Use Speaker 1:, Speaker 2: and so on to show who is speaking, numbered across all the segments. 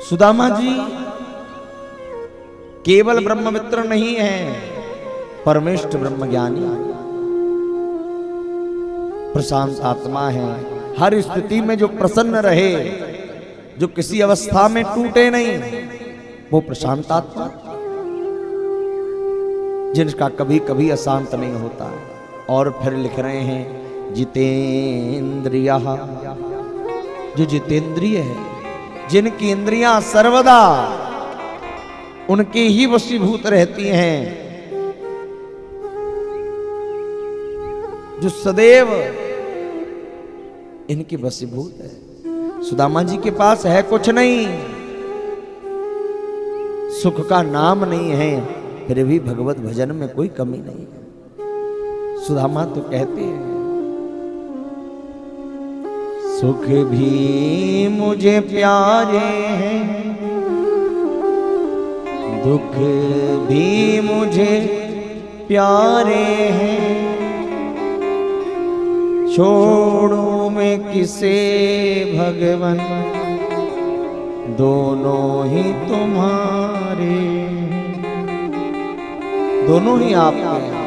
Speaker 1: सुदामा जी केवल ब्रह्ममित्र नहीं है, परमेष्ठ ब्रह्मज्ञानी, प्रशांत आत्मा है। हर स्थिति में जो प्रसन्न रहे, जो किसी अवस्था में टूटे नहीं, वो प्रशांत आत्मा, जिनका कभी कभी अशांत नहीं होता। और फिर लिख रहे हैं जितेंद्रिय, जो जितेंद्रिय है, जिनकी इंद्रियां सर्वदा उनके ही वशीभूत रहती हैं, जो सदैव इनकी वशीभूत है। सुदामा जी के पास है कुछ नहीं, सुख का नाम नहीं है, फिर भी भगवत भजन में कोई कमी नहीं है। सुदामा तो कहते हैं सुख भी मुझे प्यारे हैं, दुख भी मुझे प्यारे हैं, छोड़ू मैं किसे भगवन, दोनों ही तुम्हारे, दोनों ही आपके हैं।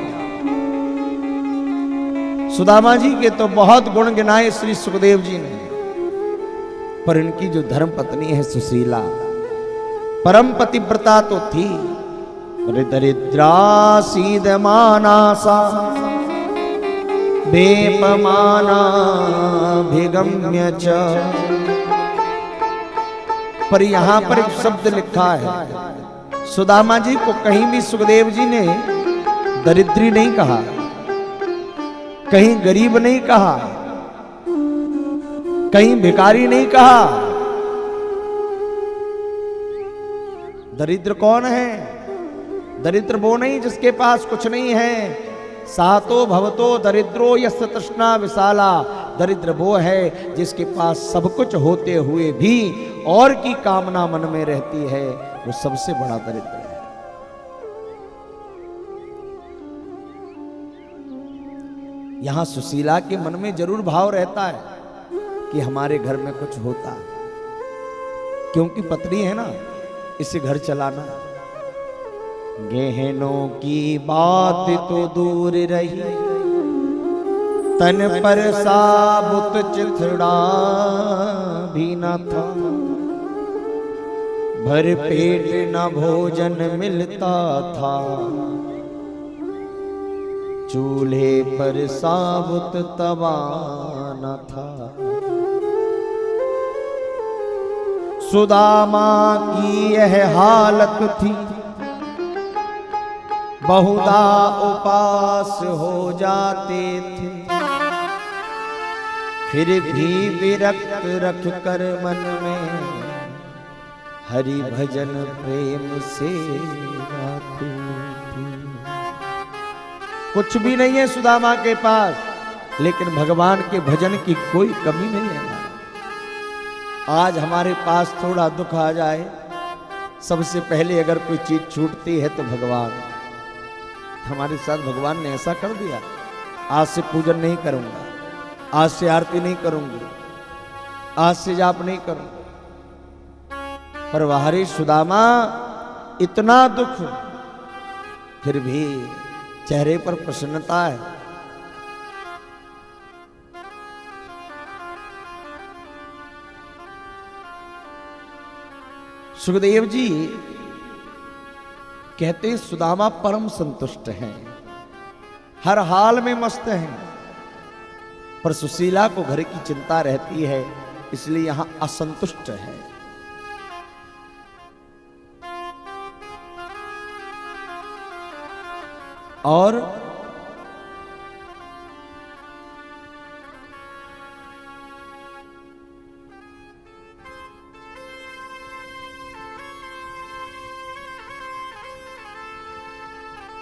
Speaker 1: सुदामा जी के तो बहुत गुण गिनाए श्री सुखदेव जी ने, पर इनकी जो धर्म पत्नी है सुशीला, परम पतिव्रता तो थी। दरिद्रा सीदमानासा बेपमाना भिगम्य च, पर यहां पर एक शब्द लिखा है, सुदामा जी को कहीं भी सुखदेव जी ने दरिद्री नहीं कहा, कहीं गरीब नहीं कहा, कहीं भिखारी नहीं कहा। दरिद्र कौन है? दरिद्र वो नहीं जिसके पास कुछ नहीं है। सातो भवतो दरिद्रो यस्य तृष्णा विशाला, दरिद्र वो है जिसके पास सब कुछ होते हुए भी और की कामना मन में रहती है, वो सबसे बड़ा दरिद्र है। यहां सुशीला के मन में जरूर भाव रहता है कि हमारे घर में कुछ होता, क्योंकि पत्नी है ना, इसे घर चलाना। गहनों की बात तो दूर रही, तन पर साबुत चिथड़ा भी न था, भर पेट न भोजन मिलता था, चूल्हे पर साबुत तवा न था। सुदामा की यह हालत थी, बहुधा उपास हो जाते थे, फिर भी विरक्त रख कर मन में हरि भजन प्रेम से गाते थे। कुछ भी नहीं है सुदामा के पास, लेकिन भगवान के भजन की कोई कमी नहीं है। आज हमारे पास थोड़ा दुख आ जाए, सबसे पहले अगर कोई चीज छूटती है तो भगवान। हमारे साथ भगवान ने ऐसा कर दिया, आज से पूजन नहीं करूंगा, आज से आरती नहीं करूंगी, आज से जाप नहीं करूंगा। पर वाहरी सुदामा, इतना दुख, फिर भी चेहरे पर प्रसन्नता है। सुखदेव जी कहते हैं सुदामा परम संतुष्ट हैं, हर हाल में मस्त हैं, पर सुशीला को घर की चिंता रहती है, इसलिए यहां असंतुष्ट है। और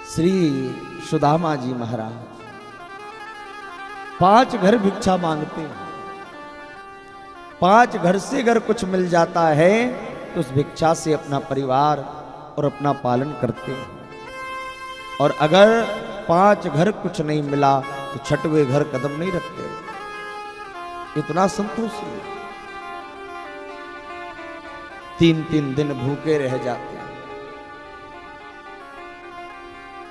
Speaker 1: श्री सुदामा जी महाराज 5 घर भिक्षा मांगते हैं। 5 घर से अगर कुछ मिल जाता है तो उस भिक्षा से अपना परिवार और अपना पालन करते हैं, और अगर 5 घर कुछ नहीं मिला तो 6वें घर कदम नहीं रखते। इतना संतोष है। 3-3 दिन भूखे रह जाते हैं।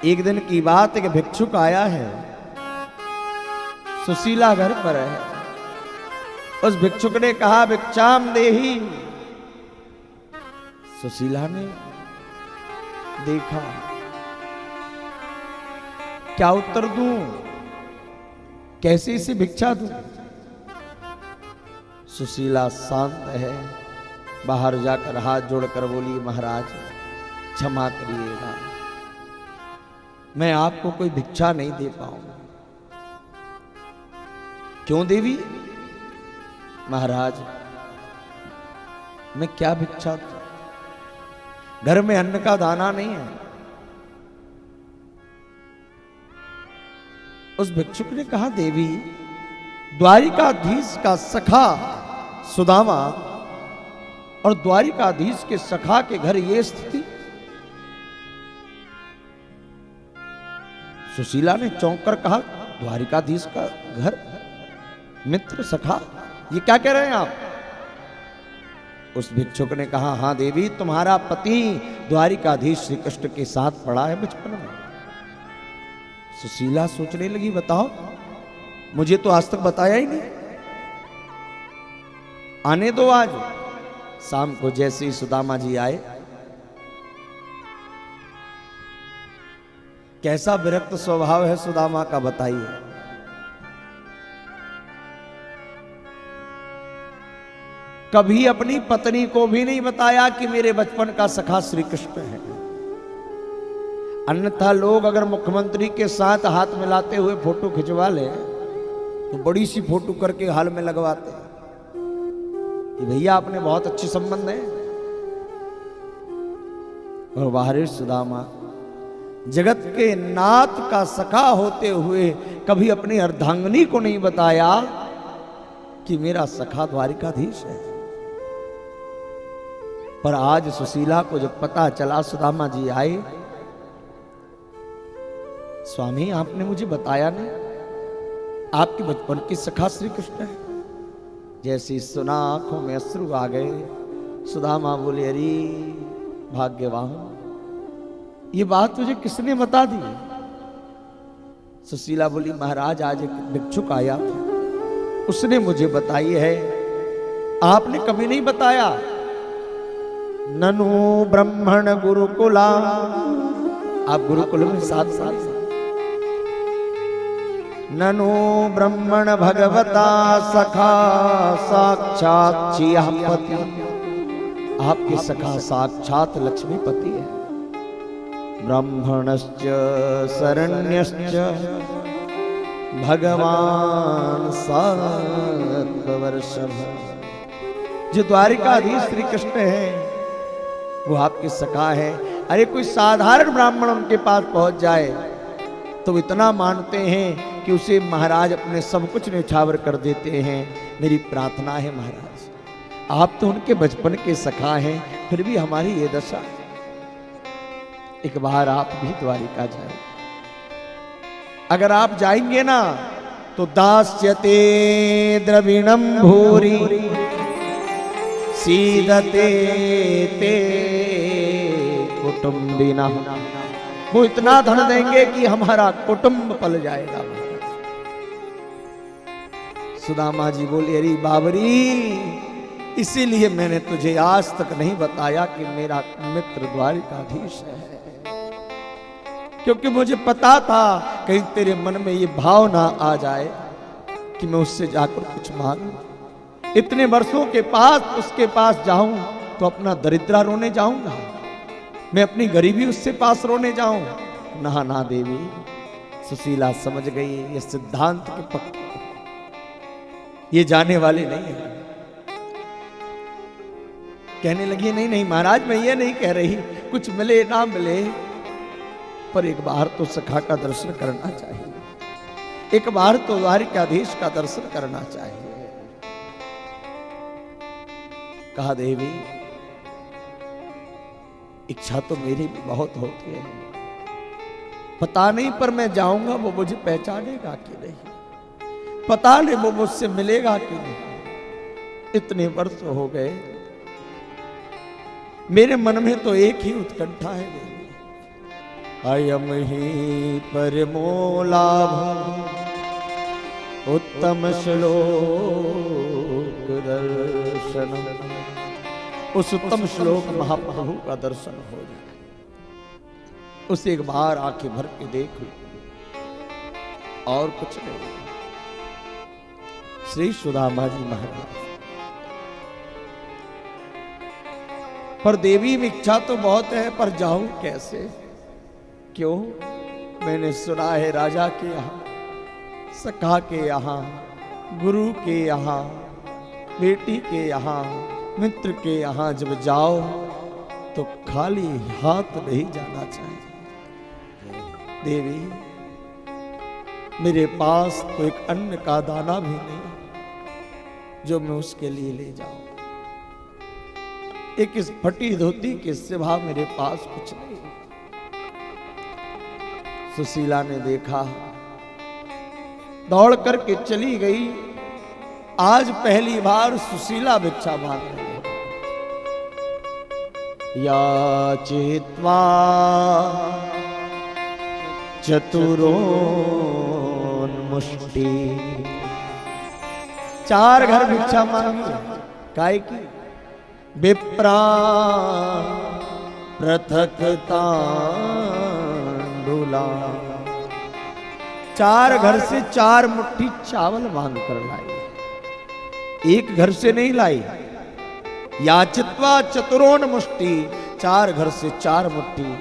Speaker 1: एक दिन की बात, एक भिक्षुक आया है, सुशीला घर पर है। उस भिक्षुक ने कहा भिक्षाम देही। सुशीला ने देखा, क्या उत्तर दूं, कैसे इसे भिक्षा दूं। सुशीला शांत है, बाहर जाकर हाथ जोड़कर बोली महाराज क्षमा करिएगा, मैं आपको कोई भिक्षा नहीं दे पाऊंगा। क्यों देवी? महाराज मैं क्या भिक्षा दूं, घर में अन्न का दाना नहीं है। उस भिक्षुक ने कहा देवी, द्वारिकाधीश का सखा सुदामा और द्वारिकाधीश के सखा के घर ये स्थिति। सुशीला ने चौंक कर कहा द्वारिकाधीश का घर, मित्र सखा, ये क्या कह रहे हैं आप? उस भिक्षुक ने कहा हां देवी, तुम्हारा पति द्वारिकाधीश श्री कृष्ण के साथ पढ़ा है बचपन में। सुशीला सोचने लगी, बताओ, मुझे तो आज तक बताया ही नहीं। आने दो आज। शाम को जैसे ही सुदामा जी आए, कैसा विरक्त स्वभाव है सुदामा का, बताइए। कभी अपनी पत्नी को भी नहीं बताया कि मेरे बचपन का सखा श्री कृष्ण है। अन्यथा लोग अगर मुख्यमंत्री के साथ हाथ मिलाते हुए फोटो खिंचवा ले तो बड़ी सी फोटो करके हाल में लगवाते हैं कि भैया अपने बहुत अच्छे संबंध हैं। और बाहर सुदामा जगत के नाथ का सखा होते हुए कभी अपनी अर्धांगिनी को नहीं बताया कि मेरा सखा द्वारिकाधीश है। पर आज सुशीला को जब पता चला, सुदामा जी आए, स्वामी आपने मुझे बताया नहीं, आपके बचपन की सखा श्री कृष्ण है। जैसे सुना आंखों में अश्रु आ गए। सुदामा बोले अरे भाग्यवान, ये बात तुझे किसने बता दी? सुशीला बोली महाराज आज एक भिक्षुक आया, उसने मुझे बताई है, आपने कभी नहीं बताया। ननु ब्रह्मण गुरुकुला, आप गुरुकुल में 7 साल से। ननु ब्रह्मण भगवता सखा साक्षात चियापति, आपके सखा साक्षात लक्ष्मीपति है। ब्राह्मणश्च शरण्यश्च भगवान सात्वर्षभ, जो द्वारिकाधीश श्री कृष्ण है वो आपके सखा है। अरे कोई साधारण ब्राह्मण उनके पास पहुंच जाए तो इतना मानते हैं कि उसे महाराज अपने सब कुछ न्यौछावर कर देते हैं। मेरी प्रार्थना है महाराज, आप तो उनके बचपन के सखा हैं, फिर भी हमारी ये दशा। एक बार आप भी द्वारिका जाए, अगर आप जाएंगे ना तो दास्यते द्रविणम भूरि सीदते ते कुटुंबिना, वो इतना धन देंगे कि हमारा कुटुंब पल जाएगा। सुदामा जी बोले अरे बाबरी, इसीलिए मैंने तुझे आज तक नहीं बताया कि मेरा मित्र द्वारिकाधीश है, क्योंकि मुझे पता था कहीं तेरे मन में ये भाव ना आ जाए कि मैं उससे जाकर कुछ मांगूं। इतने वर्षों के पास उसके पास जाऊं तो अपना दरिद्रा रोने जाऊंगा, मैं अपनी गरीबी उससे पास रोने जाऊं? ना ना देवी। सुशीला समझ गई ये सिद्धांत के पक्के, ये जाने वाले नहीं है। कहने लगी नहीं नहीं महाराज, मैं ये नहीं कह रही, कुछ मिले ना मिले पर एक बार तो सखा का दर्शन करना चाहिए, एक बार तो द्वारिकाधीश का दर्शन करना चाहिए। कहा देवी इच्छा तो मेरी भी बहुत होती है, पता नहीं पर मैं जाऊंगा वो मुझे पहचानेगा कि नहीं, पता नहीं वो मुझसे मिलेगा कि नहीं। इतने वर्ष हो गए, मेरे मन में तो एक ही उत्कंठा है देवी, अयम ही परमो लाभ उत्तम श्लोक दर्शन। उस उत्तम श्लोक महाप्रभु का दर्शन हो जाए, उसे एक बार आंखें भर के देख लो, और कुछ नहीं। श्री सुदामा जी महाराज, पर देवी में इच्छा तो बहुत है, पर जाऊं कैसे? क्यों? मैंने सुना है राजा के यहाँ, सखा के यहाँ, गुरु के यहाँ, बेटी के यहाँ, मित्र के यहाँ जब जाओ तो खाली हाथ नहीं जाना चाहिए। देवी, मेरे पास तो एक अन्न का दाना भी नहीं जो मैं उसके लिए ले जाऊं। एक इस फटी धोती के सिवा मेरे पास कुछ नहीं। सुशीला ने देखा, दौड़ करके चली गई। आज पहली बार सुशीला भिक्षा मांग रही है। याचित्वा चतुरोन्मुष्टि, 4 घर भिक्षा मांगी। काय की? विप्रा पृथक तांडुला, 4 घर से 4 मुट्ठी चावल मांग कर लाई, एक घर से नहीं लाई। याचित्वा चतुरोन्मुष्टि, 4 घर से 4 मुट्ठी।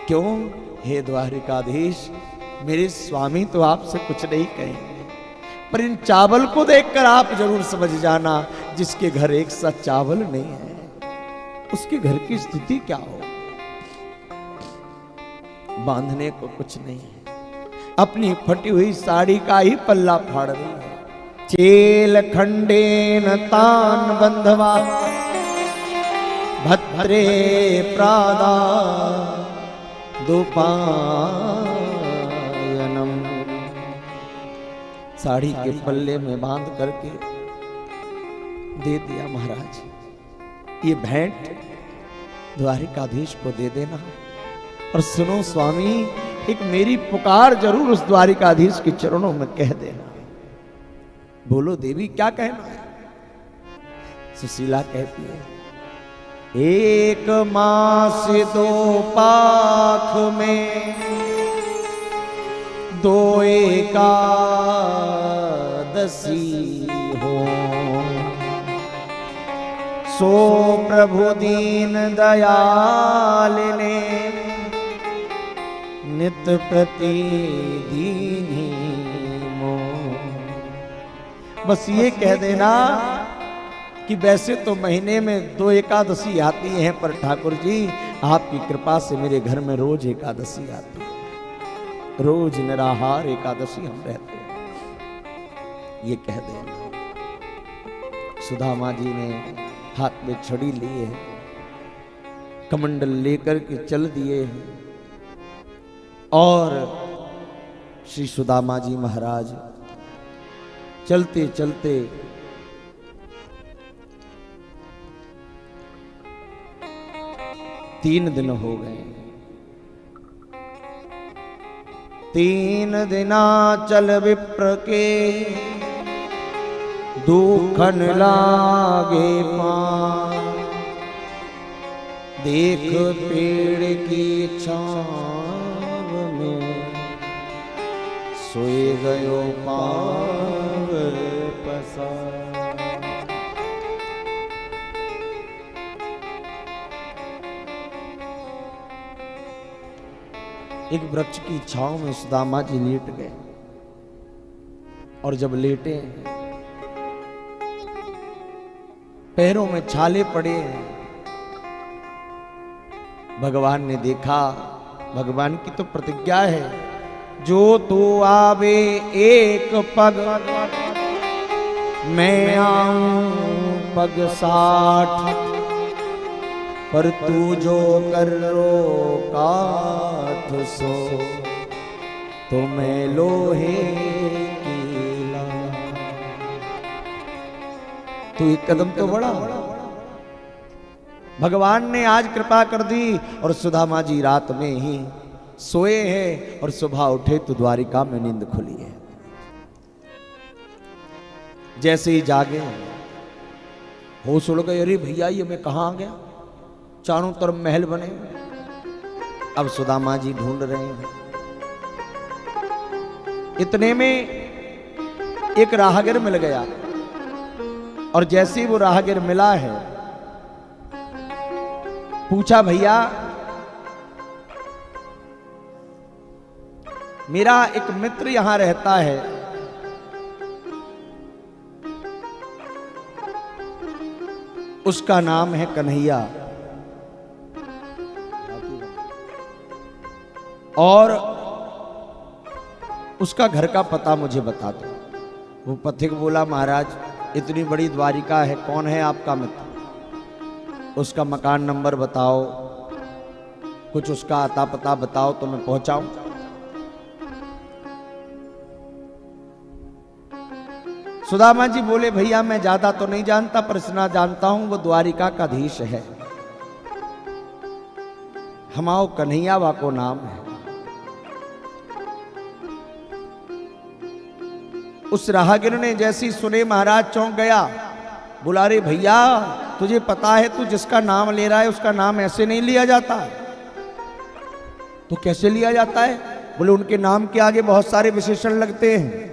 Speaker 1: क्यों? हे द्वारिकाधीश, मेरे स्वामी तो आपसे कुछ नहीं कहेंगे, पर इन चावल को देखकर आप जरूर समझ जाना, जिसके घर एक सा चावल नहीं है उसके घर की स्थिति क्या हो। बांधने को कुछ नहीं है, अपनी फटी हुई साड़ी का ही पल्ला फाड़ रही है। चेल खंडेन तान बंधवा भद्रे प्रादा दुपायनम, साड़ी के पल्ले में बांध करके दे दिया। महाराज, ये भेंट द्वारिकाधीश को दे देना, और सुनो स्वामी, एक मेरी पुकार जरूर उस द्वारिकाधीश के चरणों में कह देना। बोलो देवी, क्या कहना है? सुशीला कहती है, 1 मास 2 पाख में 2 एकादशी हो, सो प्रभु दीन दयाल ने नित प्रति दीनी मो। बस ये कह देना कि वैसे तो महीने में 2 एकादशी आती हैं, पर ठाकुर जी आपकी कृपा से मेरे घर में रोज एकादशी आती है, रोज निराहार एकादशी हम रहते हैं। ये कह देना। सुदामा जी ने हाथ में छड़ी लिए, कमंडल लेकर के चल दिए, और श्री सुदामा जी महाराज चलते चलते तीन दिन हो गए। 3 दिना चल विप्र के दुखन लागे पान, देख पेड़ की छाव में सोए गयो पाव पसार। एक वृक्ष की छांव में सुदामा जी लेट गए, और जब लेटे पैरों में छाले पड़े हैं। भगवान ने देखा, भगवान की तो प्रतिज्ञा है, जो तू आवे एक पग मैं आऊं पग 60, पर तू जो कर रो काठ सो तो मैं लोहे की ला। तू एक कदम तो बढ़ा, भगवान ने आज कृपा कर दी और सुदामा जी रात में ही सोए हैं और सुबह उठे तो द्वारिका में नींद खुली है। जैसे ही जागे होश उड़ गए, अरे भैया ये मैं कहां आ गया, चारों तरफ महल बने। अब सुदामा जी ढूंढ रहे हैं। इतने में एक राहगीर मिल गया और जैसे ही वो राहगीर मिला है, पूछा भैया मेरा एक मित्र यहां रहता है, उसका नाम है कन्हैया और उसका घर का पता मुझे बता दो। वो पथिक बोला महाराज इतनी बड़ी द्वारिका है, कौन है आपका मित्र, उसका मकान नंबर बताओ, कुछ उसका आता पता बताओ तो मैं पहुंचाऊं। सुदामा जी बोले भैया मैं ज्यादा तो नहीं जानता पर इतना जानता हूं वो द्वारिका का धीश है, हमाओ कन्हैया वा को नाम है। उस राहगीर ने जैसी सुने महाराज चौंक गया, बुला रे भैया तुझे पता है तू जिसका नाम ले रहा है उसका नाम ऐसे नहीं लिया जाता। तो कैसे लिया जाता है? बोले उनके नाम के आगे बहुत सारे विशेषण लगते हैं।